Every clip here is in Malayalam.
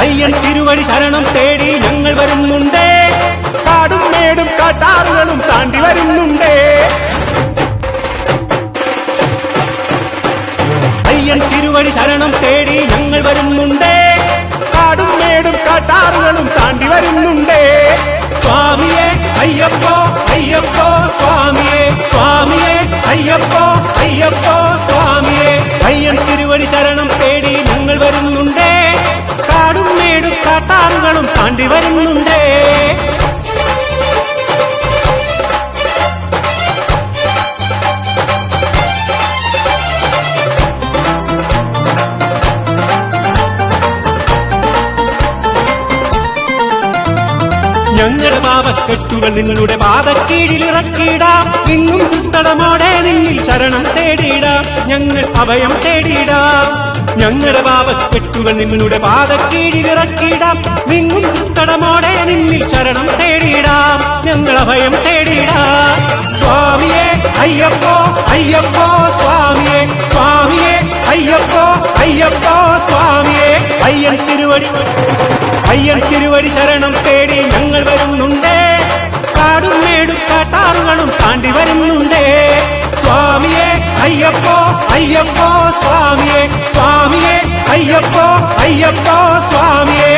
അയ്യൻ തിരുവടി ശരണം തേടി ഞങ്ങൾ വരുന്നുണ്ടേ. കാടും മേടും കാട്ടാറുകളും താണ്ടി വരുന്നുണ്ടേ. അയ്യൻ തിരുവടി ശരണം തേടി ഞങ്ങൾ വരുന്നുണ്ടേ. കാടും മേടും കാട്ടാറുകളും താണ്ടി വരുന്നുണ്ടേ. സ്വാമിയേ അയ്യപ്പോ അയ്യപ്പോ സ്വാമിയേ, സ്വാമിയേ അയ്യപ്പോ അയ്യപ്പോ സ്വാമിയേ. അയ്യൻ തിരുവടി ശരണം തേടി ഞങ്ങൾ വരുന്നുണ്ടേ. കാടും മേടും കാട്ടാറുകളും താണ്ടി വരുന്നുണ്ടേ. ഞങ്ങളുടെ പാപക്കെട്ടുകൾ നിങ്ങളുടെ പാദക്കീഴിലിറക്കിയിടാം. നിന്നും പുത്തടമോടെ നിന്നിൽ ശരണം തേടിയിടാം. ഞങ്ങൾ അഭയം തേടിയിടാം. ഞങ്ങളുടെ പാപക്കെട്ടുകൾ നിങ്ങളുടെ പാദക്കീഴിലിറക്കിയിടാം. നിന്നും പുത്തടമോടെ നിന്നിൽ ശരണം തേടിയിടാം. ഞങ്ങൾ അഭയം തേടിയിടാം. സ്വാമിയേ അയ്യപ്പോ അയ്യപ്പോ സ്വാമിയേ, സ്വാമിയേ അയ്യപ്പോ അയ്യപ്പോ സ്വാമിയേ. അയ്യൻ തിരുവടി ശരണം തേടി ഞങ്ങൾ വരുന്നുണ്ടേ. കാടും മേടും കാട്ടാറുകളും താണ്ടി വരുന്നുണ്ടേ. സ്വാമിയേ അയ്യപ്പോ അയ്യപ്പോ സ്വാമിയേ, സ്വാമിയേ അയ്യപ്പോ അയ്യപ്പോ സ്വാമിയേ.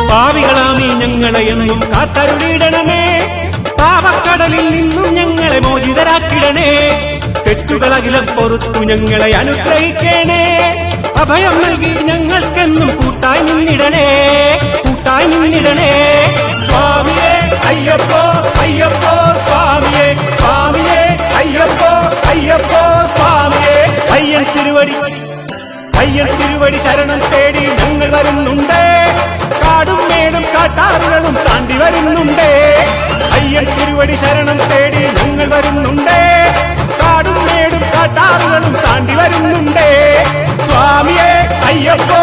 പാവികളാമീ ഞങ്ങളെ എന്നും കാത്തരുളിടണമേ. പാപക്കടലിൽ നിന്നും ഞങ്ങളെ മോചിതരാക്കിടണേ. തെറ്റുകളകിലം പൊറുത്തു ഞങ്ങളെ അനുഗ്രഹിക്കണേ. അഭയം നൽകി ഞങ്ങൾക്കെന്നും കൂട്ടായി നിന്നിടണേ, കൂട്ടായി നിന്നിടണേ. സ്വാമിയേ അയ്യപ്പോ അയ്യപ്പോ സ്വാമിയേ, സ്വാമിയേ അയ്യപ്പോ അയ്യപ്പോ സ്വാമിയേ. അയ്യൻ തിരുവടി ശരണം തേടി ഞങ്ങൾ വരുന്നുണ്ടേ. കാടും മേടും കാട്ടാറുകളും താണ്ടി വരുന്നുണ്ടേ. അയ്യൻ തിരുവടി ശരണം തേടി ഞങ്ങൾ വരുന്നുണ്ടേ. കാടും മേടും കാട്ടാറുകളും താണ്ടി വരുന്നുണ്ടേ. സ്വാമിയേ അയ്യപ്പോ